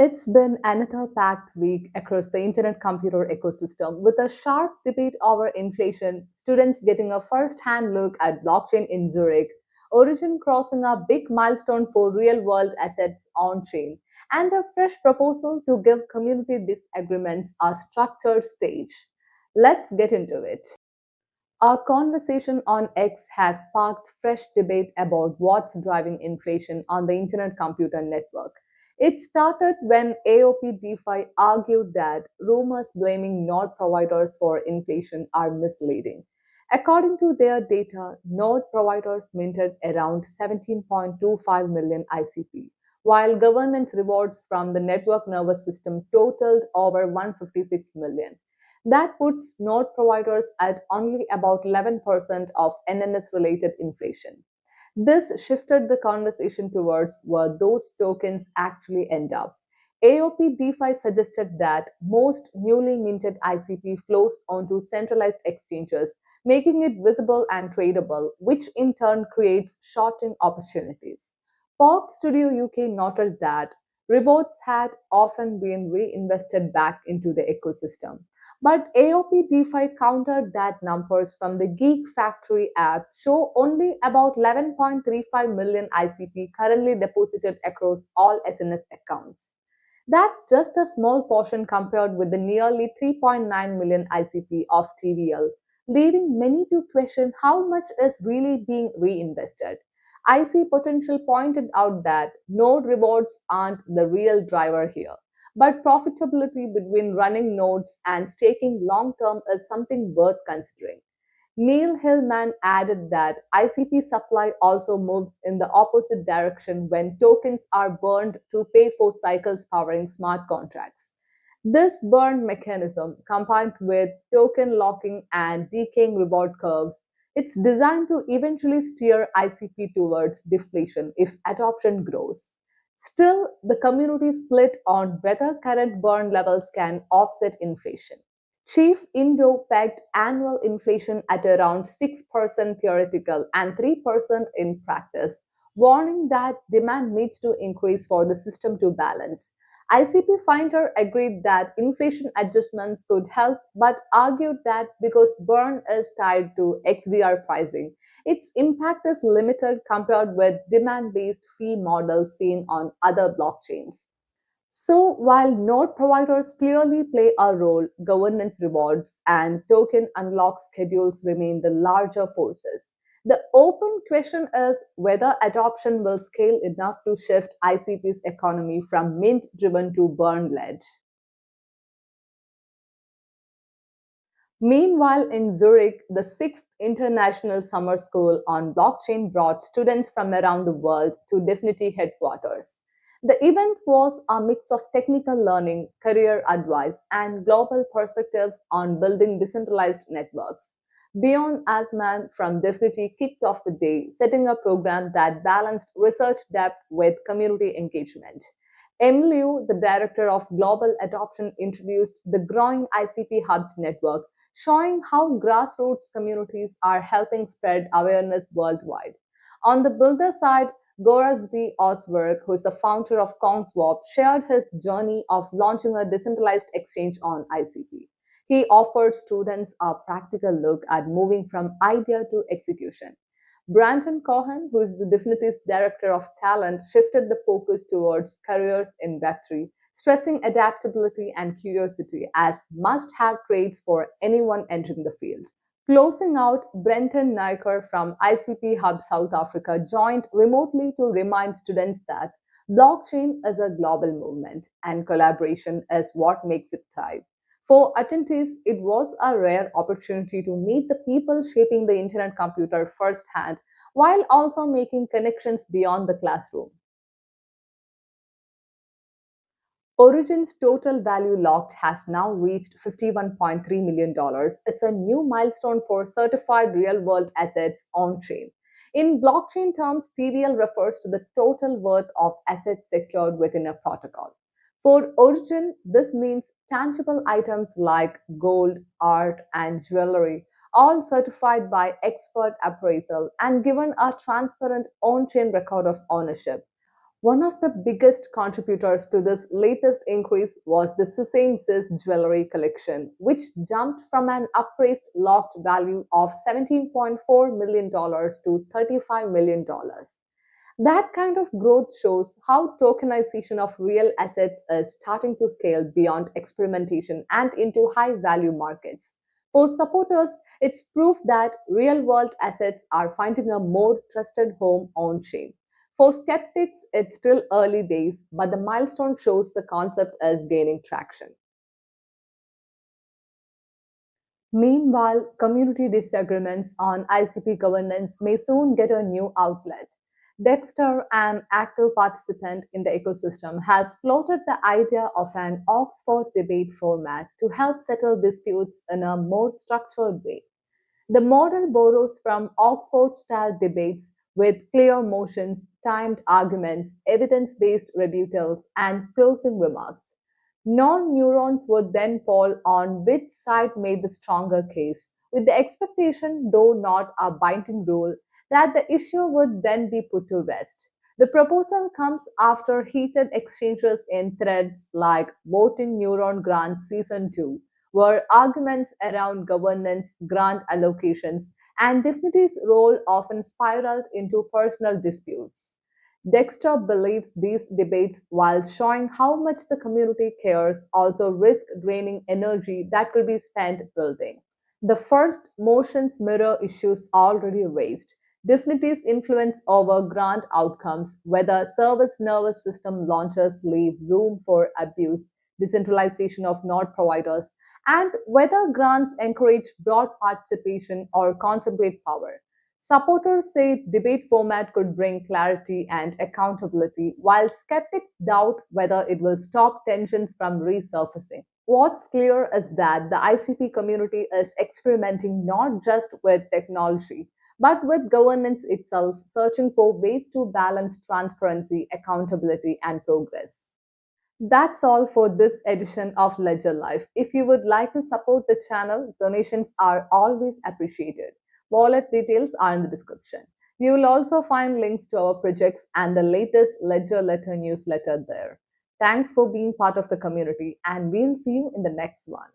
It's been another packed week across the internet computer ecosystem with a sharp debate over inflation, students getting a first hand look at blockchain in Zurich, Origin crossing a big milestone for real world assets on chain, and a fresh proposal to give community disagreements a structured stage. Let's get into it. Our conversation on X has sparked fresh debate about what's driving inflation on the Internet Computer Network. It started when AOP DeFi argued that rumors blaming node providers for inflation are misleading. According to their data, node providers minted around 17.25 million ICP, while governance rewards from the network nervous system totaled over 156 million. That puts node providers at only about 11% of NNS related inflation. This shifted the conversation towards where those tokens actually end up. AOP DeFi suggested that most newly minted ICP flows onto centralized exchanges, making it visible and tradable, which in turn creates shorting opportunities. Pop Studio UK noted that rewards had often been reinvested back into the ecosystem. But AOP DeFi countered that numbers from the Geek Factory app show only about 11.35 million ICP currently deposited across all SNS accounts. That's just a small portion compared with the nearly 3.9 million ICP of TVL, leading many to question how much is really being reinvested. IC Potential pointed out that node rewards aren't the real driver here, but profitability between running nodes and staking long term is something worth considering. Neil Hillman added that ICP supply also moves in the opposite direction when tokens are burned to pay for cycles powering smart contracts. This burn mechanism, combined with token locking and decaying reward curves, it's designed to eventually steer ICP towards deflation if adoption grows. Still, the community split on whether current burn levels can offset inflation. Chief Indo pegged annual inflation at around 6% theoretical and 3% in practice, warning that demand needs to increase for the system to balance. ICP Finder agreed that inflation adjustments could help, but argued that because burn is tied to XDR pricing, its impact is limited compared with demand based fee models seen on other blockchains. So, while node providers clearly play a role, governance rewards and token unlock schedules remain the larger forces. The open question is whether adoption will scale enough to shift ICP's economy from mint driven to burn led. Meanwhile, in Zurich, the sixth International Summer School on Blockchain brought students from around the world to DFINITY headquarters. The event was a mix of technical learning, career advice, and global perspectives on building decentralized networks. Beyond Asman from DFINITY kicked off the day, setting a program that balanced research depth with community engagement. Emiliu, the director of global adoption, introduced the growing ICP Hubs network, showing how grassroots communities are helping spread awareness worldwide. On the builder side, Goraz D. Osberg, who is the founder of Kongswap, shared his journey of launching a decentralized exchange on ICP. He offered students a practical look at moving from idea to execution. Brandon Cohen, who is the DFINITY's Director of Talent, shifted the focus towards careers in Web3, stressing adaptability and curiosity as must have traits for anyone entering the field. Closing out, Brenton Nyker from ICP Hub South Africa joined remotely to remind students that blockchain is a global movement and collaboration is what makes it thrive. For attendees, it was a rare opportunity to meet the people shaping the internet computer firsthand while also making connections beyond the classroom. Origin's total value locked has now reached $51.3 million. Dollars. It's a new milestone for certified real world assets on chain. In blockchain terms, TVL refers to the total worth of assets secured within a protocol. For Origin, this means tangible items like gold, art, and jewelry, all certified by expert appraisal and given a transparent on chain record of ownership. One of the biggest contributors to this latest increase was the Susain's jewelry collection, which jumped from an appraised locked value of $17.4 million to $35 million. That kind of growth shows how tokenization of real assets is starting to scale beyond experimentation and into high value markets. For supporters, it's proof that real world assets are finding a more trusted home on chain. For skeptics, it's still early days, but the milestone shows the concept is gaining traction. Meanwhile, community disagreements on ICP governance may soon get a new outlet. Dexter, an active participant in the ecosystem, has floated the idea of an Oxford debate format to help settle disputes in a more structured way. The model borrows from Oxford style debates with clear motions, timed arguments, evidence based rebuttals, and closing remarks. Non neurons would then poll on which side made the stronger case, with the expectation, though not a binding rule, that the issue would then be put to rest. The proposal comes after heated exchanges in threads like Voting Neuron Grants Season 2, where arguments around governance, grant allocations, and DFINITY's role often spiraled into personal disputes. Dexter believes these debates, while showing how much the community cares, also risk draining energy that could be spent building. The first motions mirror issues already raised. DFINITY's influence over grant outcomes, whether service nervous system launches leave room for abuse, decentralization of node providers, and whether grants encourage broad participation or concentrate power. Supporters say debate format could bring clarity and accountability, while skeptics doubt whether it will stop tensions from resurfacing. What's clear is that the ICP community is experimenting not just with technology, but with governance itself, searching for ways to balance transparency, accountability, and progress. That's all for this edition of Ledger Life. If you would like to support this channel, donations are always appreciated. Wallet details are in the description. You will also find links to our projects and the latest Ledger Letter newsletter there. Thanks for being part of the community, and we'll see you in the next one.